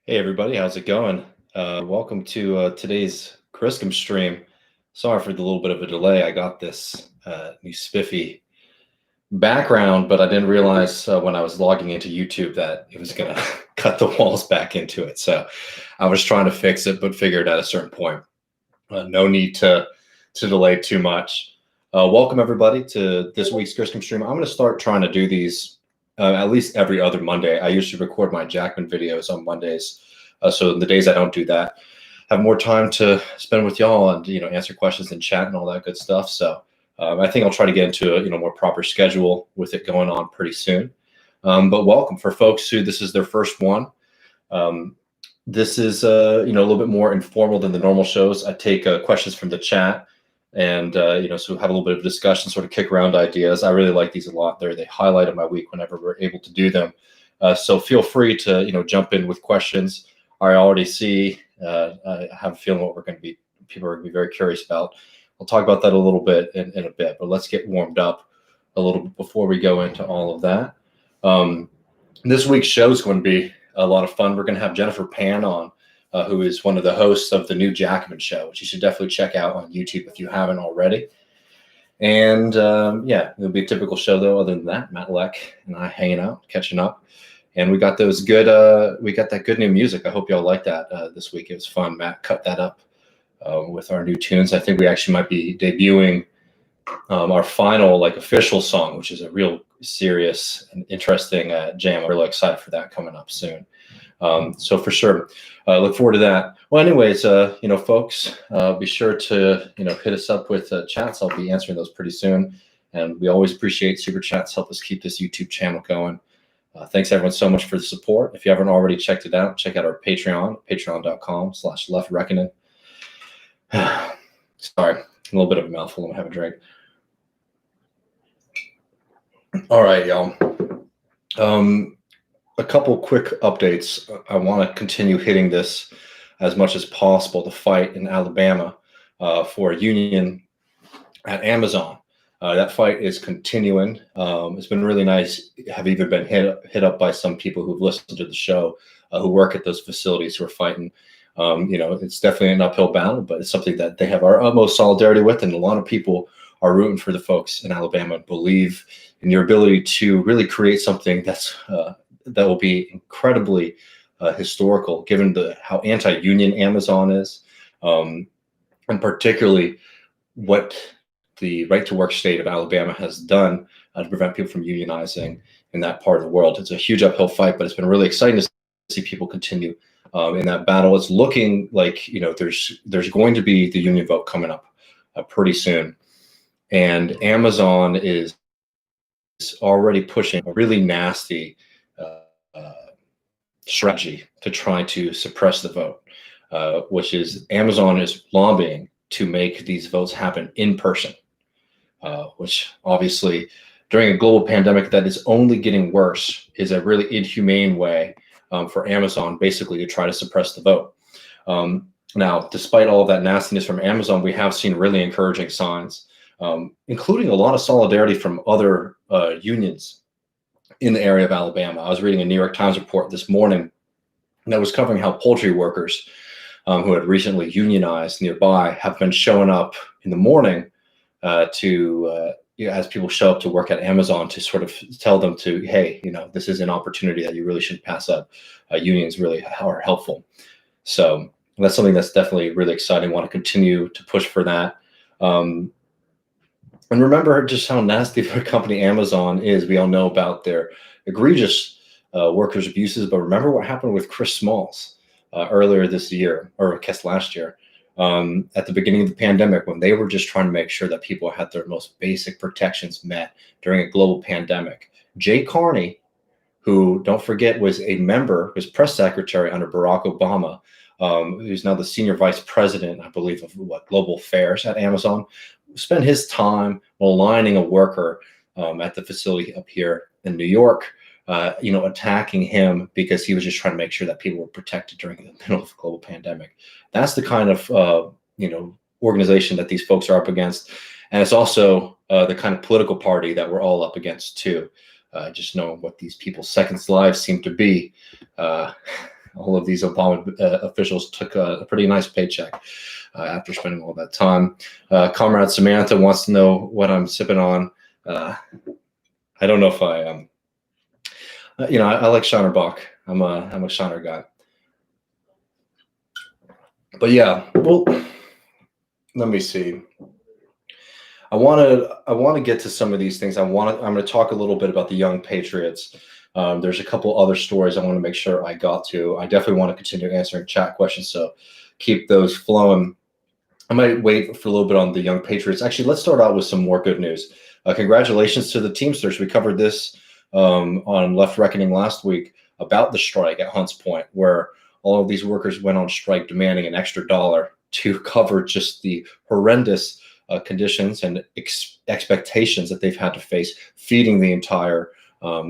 Hey everybody, how's it going? Welcome to today's Griscom stream. Sorry for the little bit of a delay. I got this new spiffy background, but I didn't realize when I was logging into YouTube that it was going to cut the walls back into it. So I was trying to fix it, but figured at a certain point, no need to delay too much. Welcome everybody to this week's Griscom stream. I'm going to start trying to do these at least every other Monday. I usually record my Jackman videos on Mondays. So the days I don't do that, have more time to spend with y'all and answer questions and chat and all that good stuff. So I think I'll try to get into a more proper schedule with it going on pretty soon. But welcome for folks who this is their first one. This is a little bit more informal than the normal shows. I take questions from the chat and so have a little bit of discussion, sort of kick around ideas. I really like these a lot. They highlighted my week whenever we're able to do them. So feel free to jump in with questions. I already see. I have a feeling what people are going to be very curious about. I'll talk about that a little bit in a bit, but let's get warmed up a little bit before we go into all of that. This week's show is going to be a lot of fun. We're going to have Jennifer Pan on, who is one of the hosts of the new Jackman show, which you should definitely check out on YouTube if you haven't already. And it'll be a typical show though. Other than that, Matt Leck and I hanging out, catching up. And we got those good, we got that good new music. I hope y'all like that this week. It was fun. Matt cut that up with our new tunes. I think we actually might be debuting our final official song, which is a real serious and interesting jam. I'm really excited for that coming up soon. So for sure, look forward to that. Well, anyways, folks, be sure to, hit us up with chats. I'll be answering those pretty soon. And we always appreciate super chats. Help us keep this YouTube channel going. Thanks everyone so much for the support. If you haven't already checked it out, check out our Patreon, patreon.com/leftreckoning. Sorry, a little bit of a mouthful. I'm gonna have a drink. All right, y'all. A couple quick updates. I want to continue hitting this as much as possible. The fight in Alabama for a union at Amazon. That fight is continuing. It's been really nice. Have even been hit up by some people who've listened to the show, who work at those facilities who are fighting. It's definitely an uphill battle, but it's something that they have our utmost solidarity with, and a lot of people are rooting for the folks in Alabama and believe in your ability to really create something that will be incredibly historical, given how anti-union Amazon is, and particularly what the right-to-work state of Alabama has done to prevent people from unionizing in that part of the world. It's a huge uphill fight, but it's been really exciting to see people continue in that battle. It's looking like there's going to be the union vote coming up pretty soon, and Amazon is already pushing a really nasty strategy to try to suppress the vote, which is Amazon is lobbying to make these votes happen in person. Which obviously during a global pandemic that is only getting worse is a really inhumane way for Amazon basically to try to suppress the vote. Now, despite all of that nastiness from Amazon, we have seen really encouraging signs, including a lot of solidarity from other unions in the area of Alabama. I was reading a New York Times report this morning that was covering how poultry workers who had recently unionized nearby have been showing up in the morning as people show up to work at Amazon to sort of tell them to, hey, this is an opportunity that you really should pass up. Unions really are helpful. So that's something that's definitely really exciting. Want to continue to push for that. And remember just how nasty of a company Amazon is. We all know about their egregious workers' abuses, but remember what happened with Chris Smalls earlier this year, or I guess last year. At the beginning of the pandemic, when they were just trying to make sure that people had their most basic protections met during a global pandemic. Jay Carney, who, don't forget, was press secretary under Barack Obama, who's now the senior vice president, I believe, of global affairs at Amazon, spent his time maligning a worker at the facility up here in New York, attacking him because he was just trying to make sure that people were protected during the middle of a global pandemic. That's the kind of, organization that these folks are up against. And it's also the kind of political party that we're all up against too. Just knowing what these people's second lives seem to be. all of these Obama officials took a pretty nice paycheck after spending all that time. Comrade Samantha wants to know what I'm sipping on. I don't know if I I like Shiner Bock. I'm a Shiner guy. But yeah, well, let me see. I want to get to some of these things. I'm going to talk a little bit about the young Patriots. There's a couple other stories I want to make sure I got to. I definitely want to continue answering chat questions, so keep those flowing. I might wait for a little bit on the young Patriots. Actually, let's start out with some more good news. Congratulations to the Teamsters. We covered this on Left Reckoning last week about the strike at Hunts Point, where all of these workers went on strike demanding an extra dollar to cover just the horrendous conditions and expectations that they've had to face feeding the entire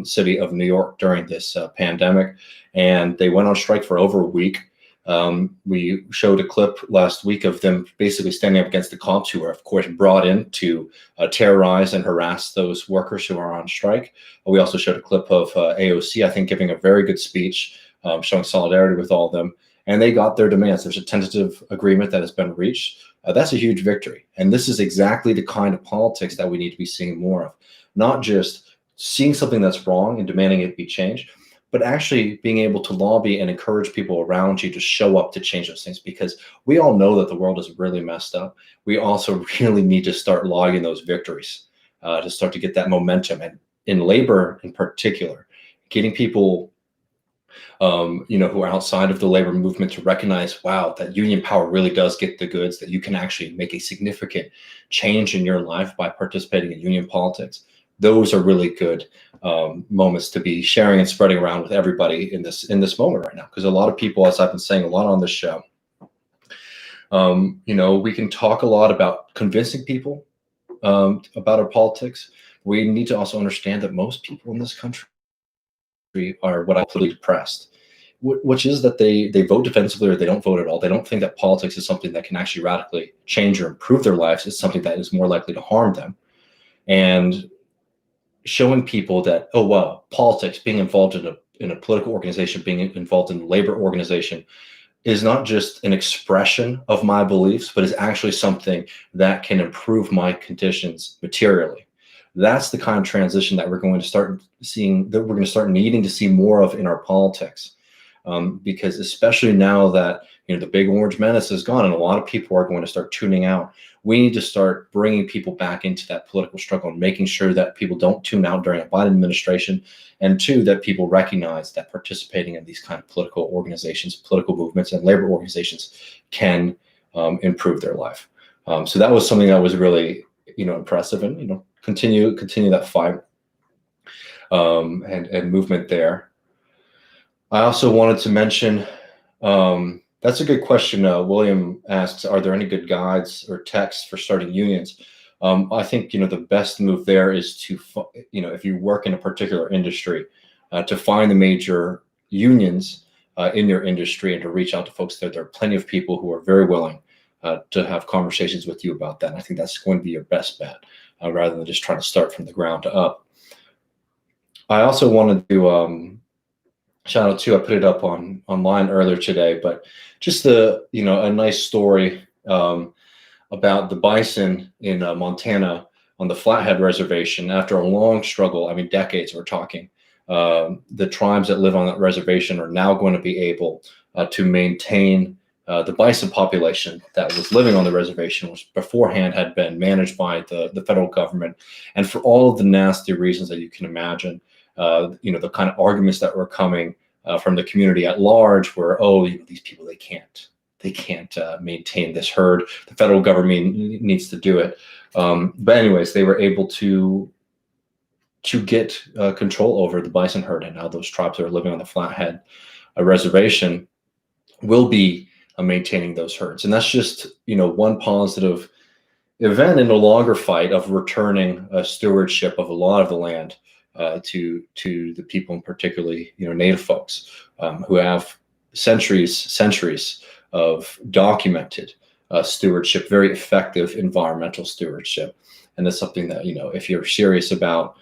city of New York during this pandemic. And they went on strike for over a week. We showed a clip last week of them basically standing up against the cops, who are, of course, brought in to terrorize and harass those workers who are on strike. We also showed a clip of AOC, I think, giving a very good speech, showing solidarity with all of them. And they got their demands. There's a tentative agreement that has been reached. That's a huge victory. And this is exactly the kind of politics that we need to be seeing more of. Not just seeing something that's wrong and demanding it be changed, but actually being able to lobby and encourage people around you to show up to change those things, because we all know that the world is really messed up. We also really need to start logging those victories to start to get that momentum. And in labor in particular, getting people who are outside of the labor movement to recognize, wow, that union power really does get the goods, that you can actually make a significant change in your life by participating in union politics. Those are really good moments to be sharing and spreading around with everybody in this moment right now. Because a lot of people, as I've been saying a lot on this show, we can talk a lot about convincing people about our politics. We need to also understand that most people in this country are what I politically depressed, which is that they vote defensively or they don't vote at all. They don't think that politics is something that can actually radically change or improve their lives. It's something that is more likely to harm them. And showing people that, oh, wow, politics, being involved in a political organization, being involved in a labor organization is not just an expression of my beliefs, but is actually something that can improve my conditions materially. That's the kind of transition that we're going to start seeing, that we're going to start needing to see more of in our politics. Because especially now that the big orange menace is gone and a lot of people are going to start tuning out, we need to start bringing people back into that political struggle and making sure that people don't tune out during a Biden administration, and two, that people recognize that participating in these kind of political organizations, political movements, and labor organizations can improve their life. So that was something that was really impressive, and continue that fight and movement there. I also wanted to mention, that's a good question. William asks, are there any good guides or texts for starting unions? I think, the best move there is to, if you work in a particular industry, to find the major unions in your industry and to reach out to folks there. There are plenty of people who are very willing to have conversations with you about that. And I think that's going to be your best bet, rather than just trying to start from the ground up. I also wanted to shout out too, I put it up online earlier today, but just a nice story about the bison in Montana on the Flathead Reservation. After a long struggle, I mean decades we're talking, the tribes that live on that reservation are now going to be able to maintain the bison population that was living on the reservation, which beforehand had been managed by the federal government. And for all of the nasty reasons that you can imagine, the kind of arguments that were coming from the community at large were, these people, they can't maintain this herd. The federal government needs to do it. But anyways, they were able to get control over the bison herd, and now those tribes that are living on the Flathead reservation will be maintaining those herds. And that's just one positive event in a longer fight of returning stewardship of a lot of the land to the people, and particularly Native folks who have centuries of documented stewardship, very effective environmental stewardship. And that's something that if you're serious about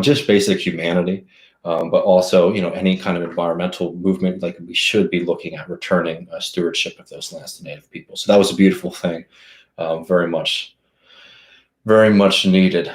just basic humanity, but also, any kind of environmental movement, like we should be looking at returning stewardship of those lands to Native people. So that was a beautiful thing, very much needed.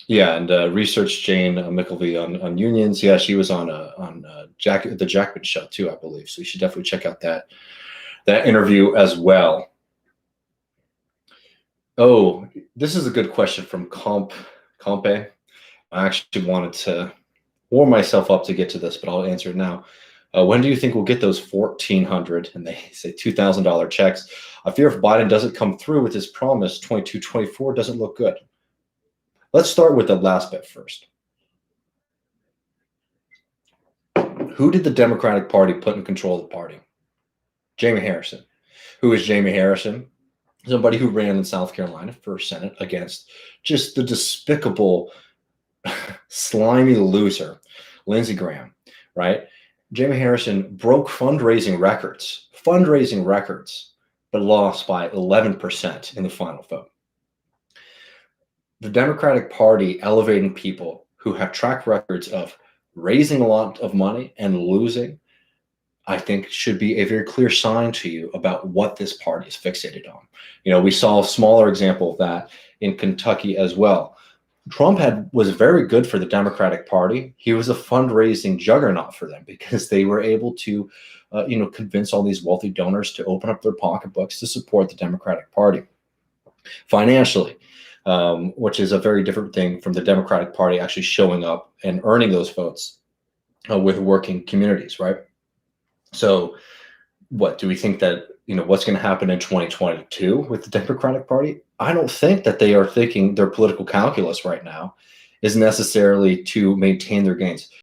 Yeah, and research Jane McElvey on unions. Yeah, she was on the Jackman show too, I believe. So you should definitely check out that interview as well. Oh, this is a good question from Compe. I actually wanted to warm myself up to get to this, but I'll answer it now. When do you think we'll get those $1,400 and they say $2,000 checks? I fear if Biden doesn't come through with his promise, 22-24 doesn't look good. Let's start with the last bit first. Who did the Democratic Party put in control of the party? Jamie Harrison. Who is Jamie Harrison? Somebody who ran in South Carolina for Senate against just the despicable, slimy loser, Lindsey Graham, right? Jamie Harrison broke fundraising records, but lost by 11% in the final vote. The Democratic Party elevating people who have track records of raising a lot of money and losing, I think should be a very clear sign to you about what this party is fixated on. We saw a smaller example of that in Kentucky as well. Trump was very good for the Democratic Party. He was a fundraising juggernaut for them because they were able to, convince all these wealthy donors to open up their pocketbooks to support the Democratic Party financially, which is a very different thing from the Democratic Party actually showing up and earning those votes with working communities, right? So what do we think that, what's going to happen in 2022 with the Democratic Party? I don't think that they are thinking their political calculus right now is necessarily to maintain their gains.